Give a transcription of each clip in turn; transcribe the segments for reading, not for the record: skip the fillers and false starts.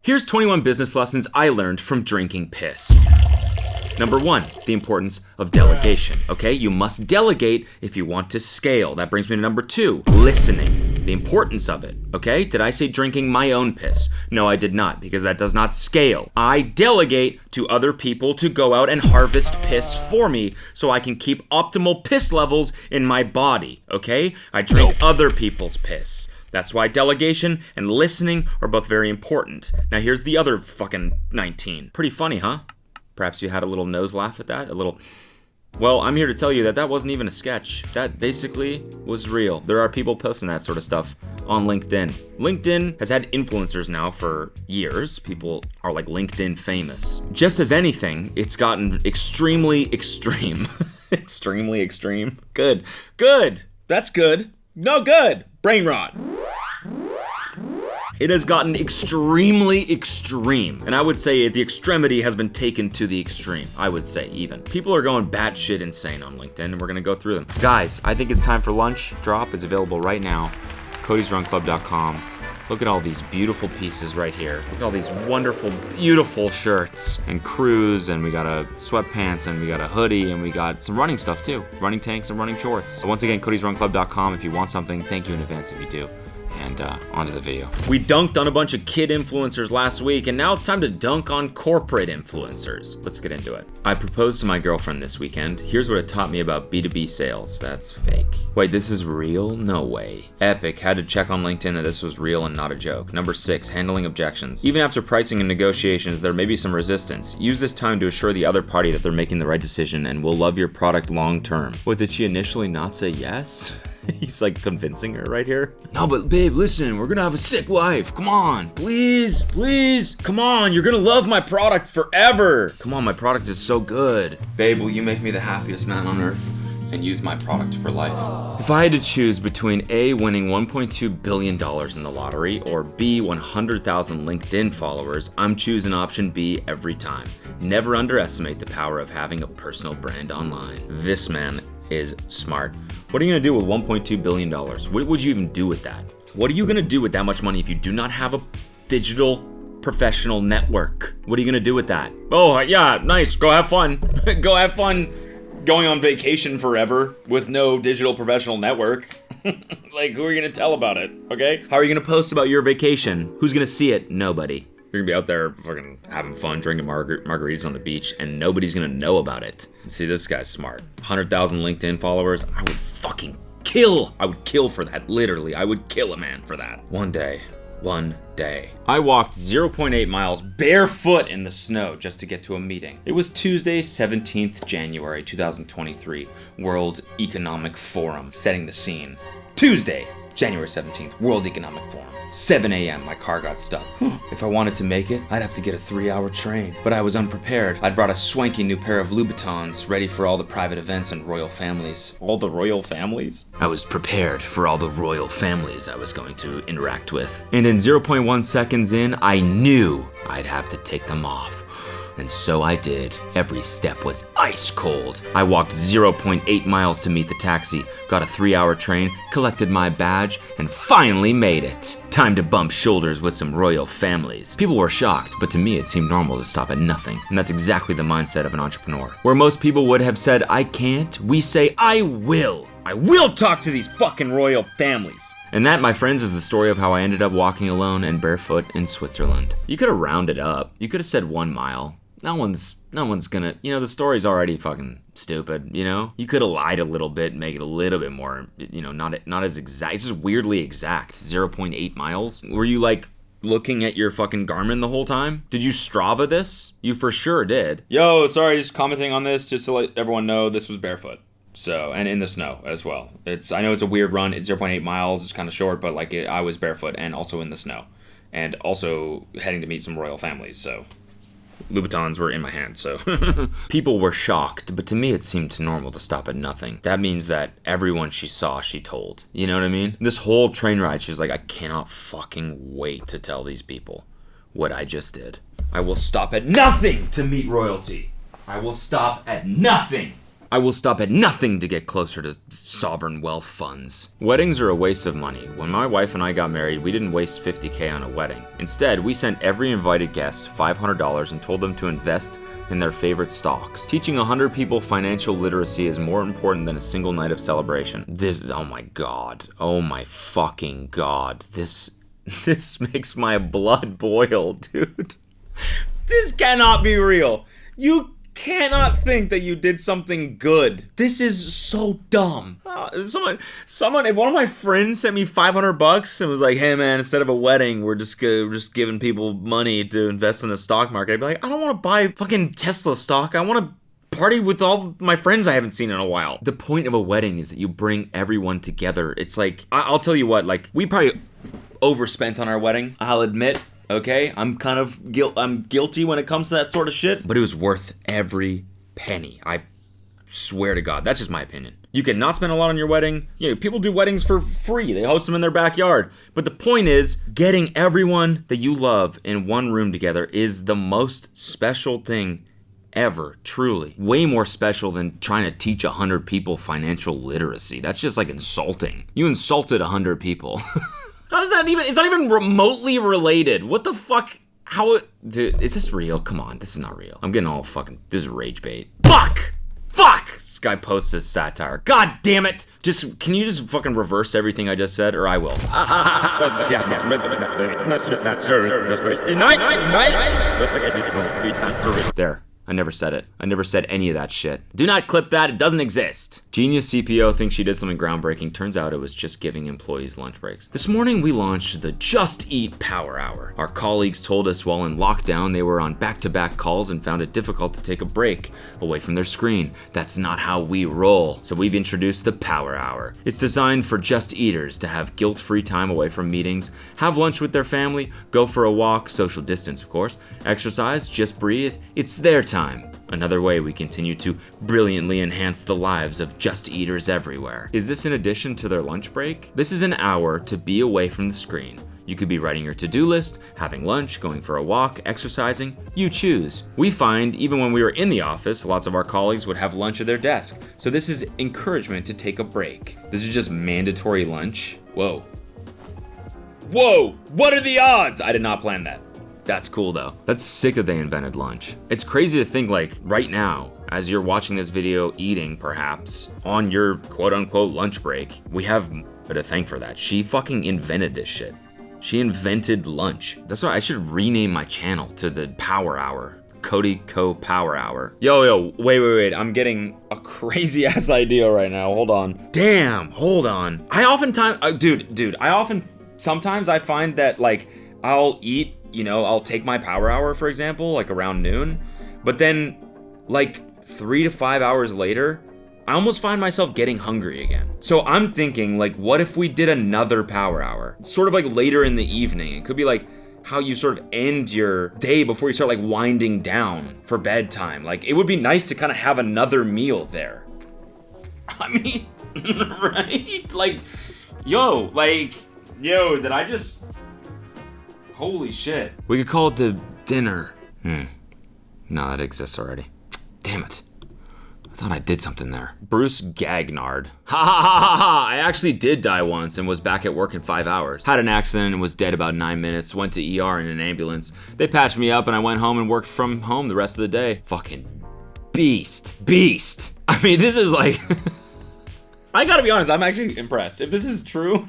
Here's 21 business lessons I learned from drinking piss. Number 1, the importance of delegation, okay? You must delegate if you want to scale. That brings me to number 2, listening, the importance of it, okay? Did I say drinking my own piss? No, I did not, because that does not scale. I delegate to other people to go out and harvest piss for me so I can keep optimal piss levels in my body, okay? I drink other people's piss. That's why delegation and listening are both very important. Now here's the other fucking 19. Pretty funny, huh? Perhaps you had a little nose laugh at that, Well, I'm here to tell you that that wasn't even a sketch. That basically was real. There are people posting that sort of stuff on LinkedIn. LinkedIn has had influencers now for years. People are like LinkedIn famous. Just as anything, it's gotten extremely extreme. Extremely extreme. Good. That's good. No good. Brain rot. It has gotten extremely extreme. And I would say the extremity has been taken to the extreme. I would say even. People are going batshit insane on LinkedIn, and we're gonna go through them. Guys, I think it's time for lunch. Drop is available right now. CodysRunClub.com. Look at all these beautiful pieces right here. Look at all these wonderful, beautiful shirts and crews, and we got a sweatpants, and we got a hoodie, and we got some running stuff too. Running tanks and running shorts. So once again, CodysRunClub.com. If you want something, thank you in advance if you do. And onto the video. We dunked on a bunch of kid influencers last week, and now it's time to dunk on corporate influencers. Let's get into it. I proposed to my girlfriend this weekend. Here's what it taught me about B2B sales. That's fake. Wait, this is real? No way. Epic. Had to check on LinkedIn that this was real and not a joke. Number 6, handling objections. Even after pricing and negotiations, there may be some resistance. Use this time to assure the other party that they're making the right decision and will love your product long term. What, did she initially not say yes? He's like convincing her right here. No, but babe, listen, we're gonna have a sick life. Come on, please. Come on, you're gonna love my product forever. Come on, my product is so good. Babe, will you make me the happiest man on earth and use my product for life? If I had to choose between A, winning $1.2 billion in the lottery, or B, 100,000 LinkedIn followers, I'm choosing option B every time. Never underestimate the power of having a personal brand online. This man is smart. What are you gonna do with $1.2 billion? What would you even do with that? What are you gonna do with that much money if you do not have a digital professional network? What are you gonna do with that? Oh, yeah, nice, go have fun. Go have fun going on vacation forever with no digital professional network. Like, who are you gonna tell about it, okay? How are you gonna post about your vacation? Who's gonna see it? Nobody. You're gonna be out there fucking having fun, drinking margaritas on the beach, and nobody's gonna know about it. See, this guy's smart. 100,000 LinkedIn followers, I would fucking kill. I would kill for that, literally. I would kill a man for that. One day. I walked 0.8 miles barefoot in the snow just to get to a meeting. It was Tuesday, 17th January, 2023, World Economic Forum, setting the scene. Tuesday, January 17th, World Economic Forum. 7 a.m. my car got stuck. If I wanted to make it, I'd have to get a 3-hour train. But I was unprepared. I'd brought a swanky new pair of Louboutins, ready for all the private events and royal families. All the royal families? I was prepared for all the royal families I was going to interact with. And in 0.1 seconds in, I knew I'd have to take them off. And so I did. Every step was ice cold. I walked 0.8 miles to meet the taxi, got a 3-hour train, collected my badge, and finally made it. Time to bump shoulders with some royal families. People were shocked, but to me it seemed normal to stop at nothing. And that's exactly the mindset of an entrepreneur. Where most people would have said, I can't, we say, I will. I will talk to these fucking royal families. And that, my friends, is the story of how I ended up walking alone and barefoot in Switzerland. You could have rounded up. You could have said 1 mile. No one's gonna, the story's already fucking stupid, You could have lied a little bit, make it a little bit more, not as exact. It's just weirdly exact. 0.8 miles. Were you like looking at your fucking Garmin the whole time? Did you Strava this? You for sure did. Yo, sorry, just commenting on this, just to let everyone know this was barefoot. So, and in the snow as well. I know it's a weird run. It's 0.8 miles. It's kind of short, but I was barefoot and also in the snow. And also heading to meet some royal families, so. Louboutins were in my hand, so. People were shocked, but to me it seemed normal to stop at nothing. That means that everyone she saw, she told. You know what I mean? This whole train ride, she's like, I cannot fucking wait to tell these people what I just did. I will stop at nothing to meet royalty. I will stop at nothing. I will stop at nothing to get closer to sovereign wealth funds. Weddings are a waste of money. When my wife and I got married, we didn't waste $50K on a wedding. Instead, we sent every invited guest $500 and told them to invest in their favorite stocks. Teaching 100 people financial literacy is more important than a single night of celebration. Oh my God. Oh my fucking God. This makes my blood boil, dude. This cannot be real. You cannot think that you did something good. This is so dumb. Someone, if one of my friends sent me $500 and was like, hey man, instead of a wedding, we're just giving people money to invest in the stock market, I'd be like, I don't want to buy fucking Tesla stock. I want to party with all my friends I haven't seen in a while. The point of a wedding is that you bring everyone together. It's like, I'll tell you what, like, we probably overspent on our wedding, I'll admit. Okay, I'm guilty when it comes to that sort of shit, but it was worth every penny. I swear to God, that's just my opinion. You can not spend a lot on your wedding. You know, people do weddings for free. They host them in their backyard. But the point is, getting everyone that you love in one room together is the most special thing ever, truly. Way more special than trying to teach 100 people financial literacy. That's just like insulting. You insulted 100 people. How is that even? It's not even remotely related. What the fuck? Dude, is this real? Come on, this is not real. I'm getting all fucking, this is rage bait. Fuck! This guy posts this satire. God damn it! Can you just fucking reverse everything I just said, or I will. There. I never said it. I never said any of that shit. Do not clip that, it doesn't exist. Genius CPO thinks she did something groundbreaking. Turns out it was just giving employees lunch breaks. This morning we launched the Just Eat Power Hour. Our colleagues told us while in lockdown they were on back-to-back calls and found it difficult to take a break away from their screen. That's not how we roll. So we've introduced the Power Hour. It's designed for just eaters to have guilt-free time away from meetings, have lunch with their family, go for a walk, social distance of course, exercise, just breathe. It's their time. Another way we continue to brilliantly enhance the lives of just eaters everywhere. Is this in addition to their lunch break? This is an hour to be away from the screen. You could be writing your to-do list, having lunch, going for a walk, exercising. You choose. We find even when we were in the office, lots of our colleagues would have lunch at their desk. So this is encouragement to take a break. This is just mandatory lunch. Whoa. What are the odds? I did not plan that. That's cool though. That's sick that they invented lunch. It's crazy to think like right now, as you're watching this video eating perhaps on your quote unquote lunch break, we have her to thank for that. She fucking invented this shit. She invented lunch. That's why I should rename my channel to the Power Hour. Cody Co Power Hour. Yo, wait. I'm getting a crazy ass idea right now. Hold on. Damn, hold on. Sometimes I find that like I'll eat, you know, I'll take my Power Hour, for example, like around noon, but then like 3 to 5 hours later, I almost find myself getting hungry again. So I'm thinking like, what if we did another Power Hour? Sort of like later in the evening. It could be like how you sort of end your day before you start like winding down for bedtime. Like it would be nice to kind of have another meal there. I mean, right? Like, yo, did I just... Holy shit. We could call it the dinner. No, that exists already. Damn it. I thought I did something there. Bruce Gagnard. Ha. I actually did die once and was back at work in 5 hours. Had an accident and was dead about 9 minutes. Went to ER in an ambulance. They patched me up and I went home and worked from home the rest of the day. Fucking beast. I mean, this is like... I gotta be honest, I'm actually impressed. If this is true...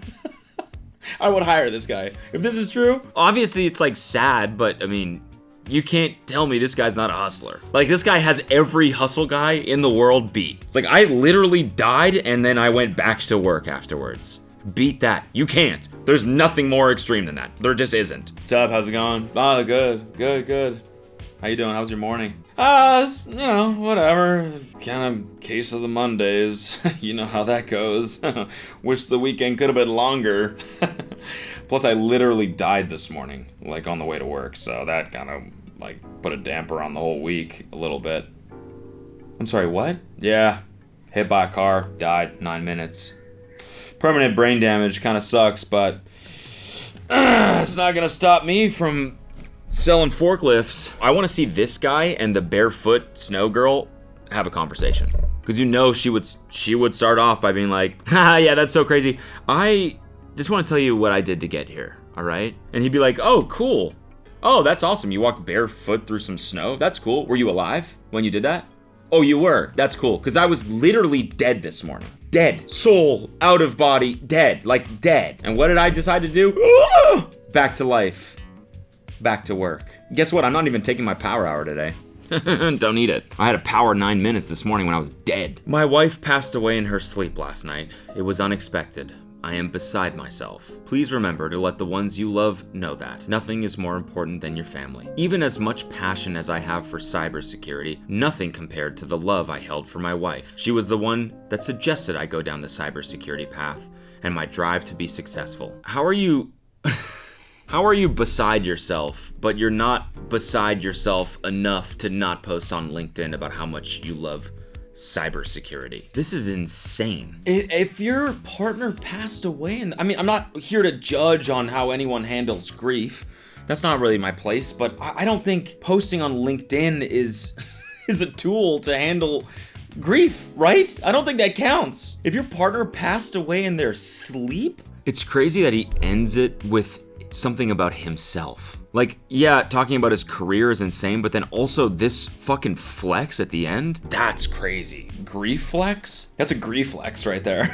I would hire this guy. If this is true, obviously it's like sad, but I mean, you can't tell me this guy's not a hustler. Like this guy has every hustle guy in the world beat. It's like I literally died and then I went back to work afterwards. Beat that. You can't. There's nothing more extreme than that. There just isn't. What's up? How's it going? Oh, good. How you doing? How's your morning? You know, whatever. Kind of case of the Mondays. You know how that goes. Wish the weekend could have been longer. Plus, I literally died this morning, like on the way to work. So that kind of like put a damper on the whole week a little bit. I'm sorry, what? Yeah. Hit by a car, died, 9 minutes. Permanent brain damage kind of sucks, but it's not gonna stop me from selling forklifts. I want to see this guy and the barefoot snow girl have a conversation. Because you know she would start off by being like, "Ha, yeah, that's so crazy. I just want to tell you what I did to get here, all right?" And he'd be like, "Oh, cool. Oh, that's awesome. You walked barefoot through some snow. That's cool. Were you alive when you did that?" "Oh, you were. That's cool." Because I was literally dead this morning. Dead. Soul, out of body, dead. Like dead. And what did I decide to do? Back to life. Back to work. Guess what? I'm not even taking my power hour today. Don't need it. I had a power 9 minutes this morning when I was dead. My wife passed away in her sleep last night. It was unexpected. I am beside myself. Please remember to let the ones you love know that. Nothing is more important than your family. Even as much passion as I have for cybersecurity, nothing compared to the love I held for my wife. She was the one that suggested I go down the cybersecurity path and my drive to be successful. How are you beside yourself, but you're not beside yourself enough to not post on LinkedIn about how much you love cybersecurity? This is insane. If your partner passed away, and I mean, I'm not here to judge on how anyone handles grief. That's not really my place, but I don't think posting on LinkedIn is a tool to handle grief, right? I don't think that counts. If your partner passed away in their sleep, it's crazy that he ends it with something about himself. Like, yeah, talking about his career is insane, but then also this fucking flex at the end? That's crazy. Grief flex? That's a grief flex right there.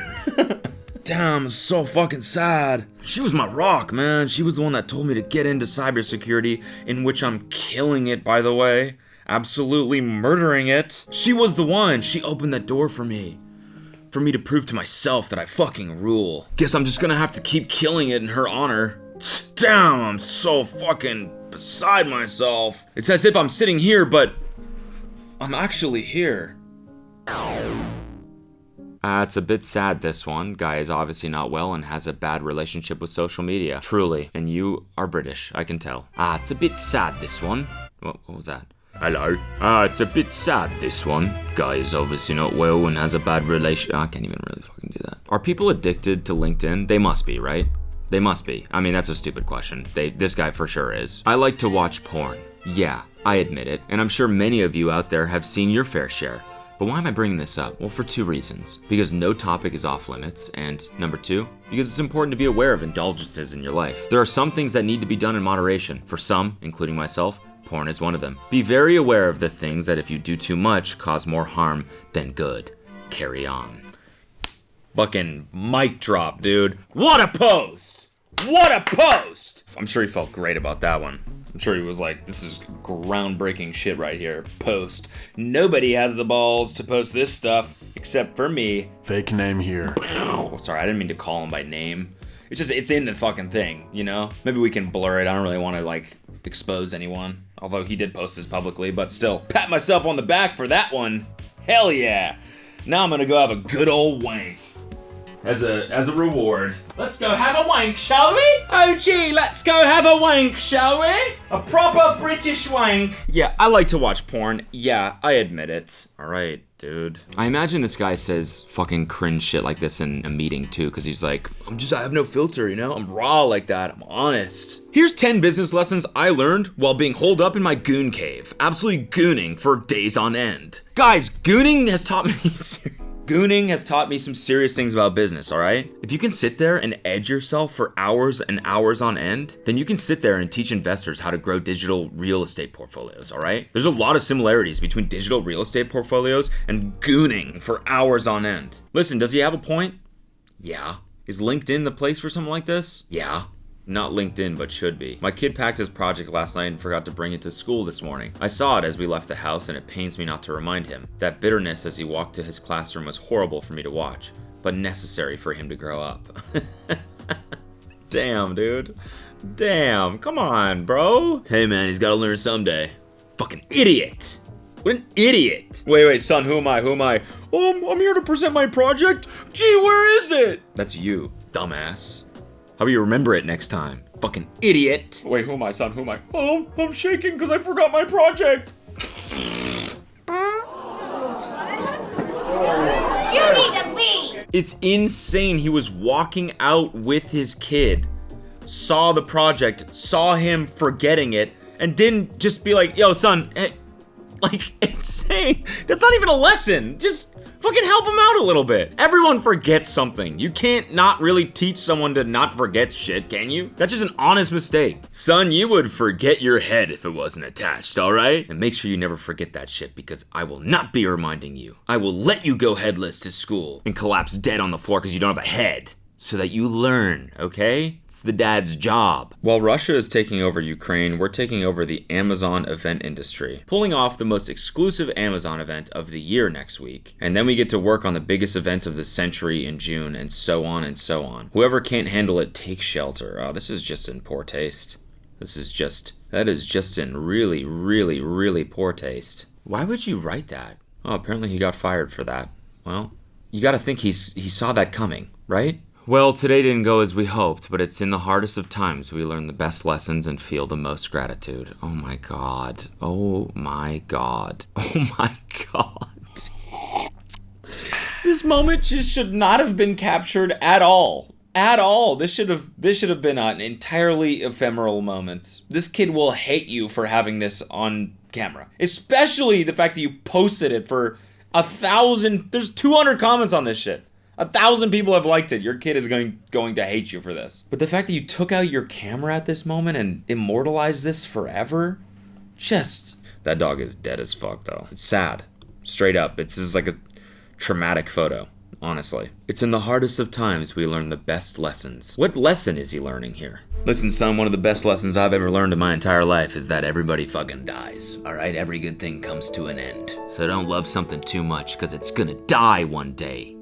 Damn, I'm so fucking sad. She was my rock, man. She was the one that told me to get into cybersecurity, in which I'm killing it, by the way. Absolutely murdering it. She was the one. She opened that door for me. For me to prove to myself that I fucking rule. Guess I'm just gonna have to keep killing it in her honor. Damn, I'm so fucking beside myself. It's as if I'm sitting here, but I'm actually here. It's a bit sad, this one. Guy is obviously not well and has a bad relationship with social media. Truly. And you are British, I can tell. It's a bit sad, this one. What was that? Hello. It's a bit sad, this one. Guy is obviously not well and has a bad relation. I can't even really fucking do that. Are people addicted to LinkedIn? They must be, right? They must be. I mean, that's a stupid question. This guy for sure is. I like to watch porn. Yeah, I admit it. And I'm sure many of you out there have seen your fair share. But why am I bringing this up? Well, for two reasons. Because no topic is off limits. And number two, because it's important to be aware of indulgences in your life. There are some things that need to be done in moderation. For some, including myself, porn is one of them. Be very aware of the things that if you do too much, cause more harm than good. Carry on. Fucking mic drop, dude. What a post! What a post! I'm sure he felt great about that one. I'm sure he was like, this is groundbreaking shit right here. Post. Nobody has the balls to post this stuff except for me. Fake name here. Oh, sorry, I didn't mean to call him by name. It's in the fucking thing, you know? Maybe we can blur it. I don't really want to, like, expose anyone. Although he did post this publicly, but still. Pat myself on the back for that one. Hell yeah. Now I'm gonna go have a good old wank. As a reward. Let's go have a wank, shall we? Oh gee, let's go have a wank, shall we? A proper British wank. Yeah, I like to watch porn. Yeah, I admit it. Alright, dude. I imagine this guy says fucking cringe shit like this in a meeting too, because he's like, I have no filter, you know? I'm raw like that. I'm honest. Here's 10 business lessons I learned while being holed up in my goon cave. Absolutely gooning for days on end. Guys, gooning has taught me some serious things about business, all right? If you can sit there and edge yourself for hours and hours on end, then you can sit there and teach investors how to grow digital real estate portfolios, all right? There's a lot of similarities between digital real estate portfolios and gooning for hours on end. Listen, does he have a point? Yeah. Is LinkedIn the place for something like this? Yeah. Not LinkedIn, but should be. My kid packed his project last night and forgot to bring it to school this morning. I saw it as we left the house and it pains me not to remind him. That bitterness as he walked to his classroom was horrible for me to watch, but necessary for him to grow up. Damn, dude. Damn, come on, bro. Hey man, he's gotta learn someday. Fucking idiot. What an idiot. Wait, son, who am I? I'm here to present my project. Gee, where is it? That's you, dumbass. How will you remember it next time? Fucking idiot. Wait, who am I, son? Who am I? Oh, I'm shaking because I forgot my project. You need to leave. It's insane. He was walking out with his kid, saw the project, saw him forgetting it, and didn't just be like, yo, son, hey. Like, insane. That's not even a lesson. Just Fucking help him out a little bit. Everyone forgets something. You can't not really teach someone to not forget shit, can you? That's just an honest mistake. Son, you would forget your head if it wasn't attached, all right? And make sure you never forget that shit, because I will not be reminding you. I will let you go headless to school and collapse dead on the floor because you don't have a head. So that you learn, okay? It's the dad's job. While Russia is taking over Ukraine, we're taking over the Amazon event industry, pulling off the most exclusive Amazon event of the year next week. And then we get to work on the biggest event of the century in June, and so on and so on. Whoever can't handle it, take shelter. Oh, this is just in poor taste. That is just in really, really, really poor taste. Why would you write that? Oh, apparently he got fired for that. Well, you gotta think he saw that coming, right? Well, today didn't go as we hoped, but it's in the hardest of times we learn the best lessons and feel the most gratitude. Oh my god. Oh my god. Oh my god. This moment just should not have been captured at all. At all. This should have been an entirely ephemeral moment. This kid will hate you for having this on camera. Especially the fact that you posted it for 1,000. There's 200 comments on this shit. 1,000 people have liked it. Your kid is going to hate you for this. But the fact that you took out your camera at this moment and immortalized this forever, that dog is dead as fuck though. It's sad. Straight up. It's just like a traumatic photo, honestly. It's in the hardest of times we learn the best lessons. What lesson is he learning here? Listen, son, one of the best lessons I've ever learned in my entire life is that everybody fucking dies, alright? Every good thing comes to an end. So don't love something too much, because it's gonna die one day.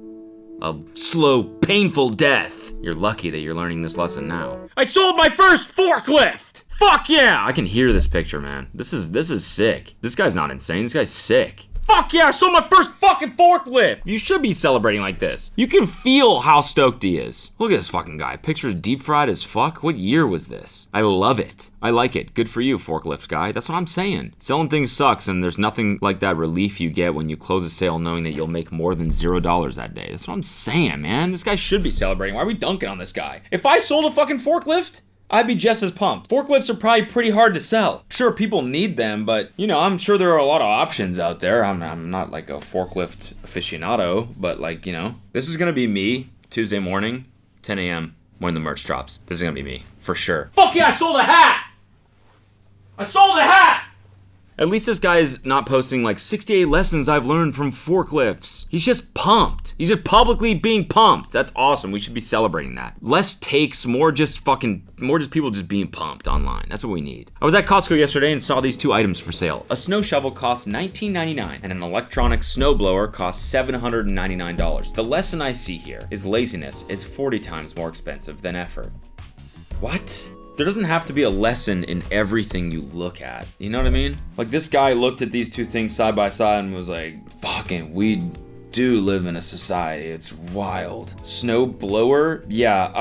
A slow, painful death. You're lucky that you're learning this lesson now. I sold my first forklift! Fuck yeah! I can hear this picture, man. This is sick. This guy's not insane. This guy's sick. Fuck yeah, I sold my first fucking forklift! You should be celebrating like this. You can feel how stoked he is. Look at this fucking guy. Picture's deep fried as fuck. What year was this? I love it. I like it. Good for you, forklift guy. That's what I'm saying. Selling things sucks, and there's nothing like that relief you get when you close a sale knowing that you'll make more than $0 that day. That's what I'm saying, man. This guy should be celebrating. Why are we dunking on this guy? If I sold a fucking forklift, I'd be just as pumped. Forklifts are probably pretty hard to sell. Sure, people need them, but, I'm sure there are a lot of options out there. I'm not like a forklift aficionado, but this is gonna be me Tuesday morning, 10 a.m. when the merch drops. This is gonna be me, for sure. Fuck yeah, I sold a hat! I sold a hat! At least this guy is not posting 68 lessons I've learned from forklifts. He's just pumped. He's just publicly being pumped. That's awesome. We should be celebrating that. Less takes, more just people just being pumped online. That's what we need. I was at Costco yesterday and saw these two items for sale. A snow shovel costs $19.99 and an electronic snowblower costs $799. The lesson I see here is laziness is 40 times more expensive than effort. What? There doesn't have to be a lesson in everything you look at. You know what I mean? This guy looked at these two things side by side and was like, fucking, we do live in a society. It's wild. Snow blower? Yeah,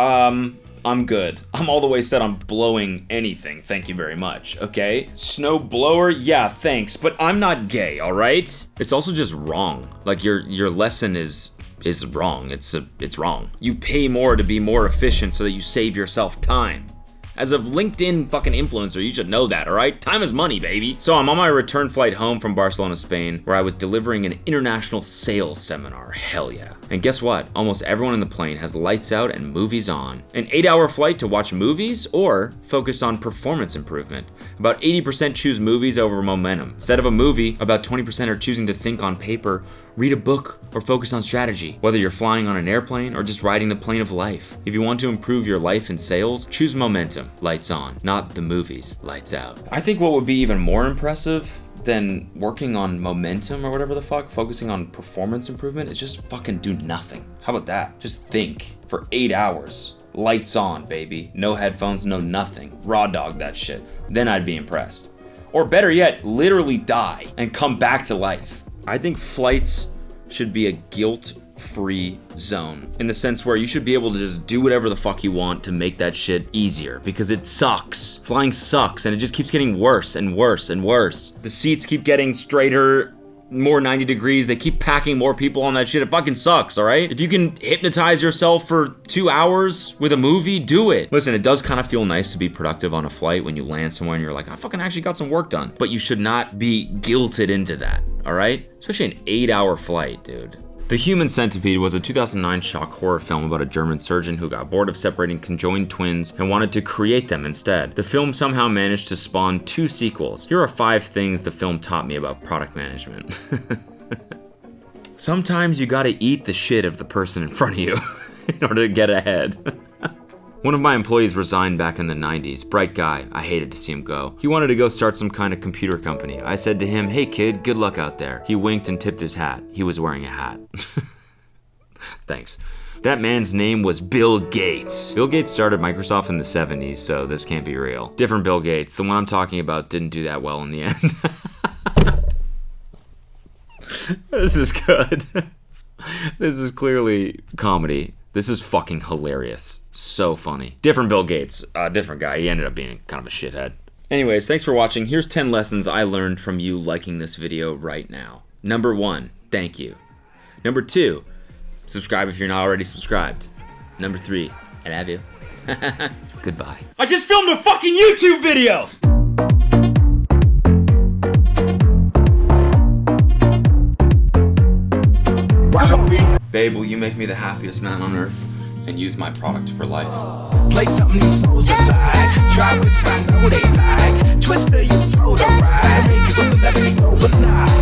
I'm good. I'm all the way set on blowing anything. Thank you very much, okay? Snow blower? Yeah, thanks. But I'm not gay, all right? It's also just wrong. Your lesson is wrong. It's wrong. You pay more to be more efficient so that you save yourself time. As a LinkedIn fucking influencer, you should know that, alright? Time is money, baby. So I'm on my return flight home from Barcelona, Spain, where I was delivering an international sales seminar. Hell yeah. And guess what? Almost everyone in the plane has lights out and movies on. An 8-hour flight to watch movies or focus on performance improvement. About 80% choose movies over momentum. Instead of a movie, about 20% are choosing to think on paper, read a book, or focus on strategy, whether you're flying on an airplane or just riding the plane of life. If you want to improve your life in sales, choose momentum, lights on, not the movies, lights out. I think what would be even more impressive than working on momentum or whatever the fuck, focusing on performance improvement, is just fucking do nothing. How about that? Just think for 8 hours. Lights on, baby. No headphones, no nothing. Raw dog that shit. Then I'd be impressed. Or better yet, literally die and come back to life. I think flights should be a guilt-free zone, in the sense where you should be able to just do whatever the fuck you want to make that shit easier, because it sucks. Flying sucks, and it just keeps getting worse and worse and worse. The seats keep getting straighter, more 90 degrees. They keep packing more people on that shit. It fucking sucks, all right? If you can hypnotize yourself for 2 hours with a movie, do it. Listen, it does kind of feel nice to be productive on a flight when you land somewhere and you're like, I fucking actually got some work done. But you should not be guilted into that, all right? Especially an 8-hour flight, dude. The Human Centipede was a 2009 shock horror film about a German surgeon who got bored of separating conjoined twins and wanted to create them instead. The film somehow managed to spawn 2 sequels. Here are 5 things the film taught me about product management. Sometimes you gotta eat the shit of the person in front of you in order to get ahead. One of my employees resigned back in the 90s. Bright guy. I hated to see him go. He wanted to go start some kind of computer company. I said to him, "Hey kid, good luck out there." He winked and tipped his hat. He was wearing a hat. Thanks. That man's name was Bill Gates. Bill Gates started Microsoft in the 70s, so this can't be real. Different Bill Gates. The one I'm talking about didn't do that well in the end. This is good. This is clearly comedy. This is fucking hilarious. So funny. Different Bill Gates. Different guy. He ended up being kind of a shithead. Anyways, thanks for watching. Here's 10 lessons I learned from you liking this video right now. Number 1, thank you. Number 2, subscribe if you're not already subscribed. Number 3, I love you. Goodbye. I just filmed a fucking YouTube video! Babe, will you make me the happiest man on earth and use my product for life? Play something these souls alive. Try whips, I know they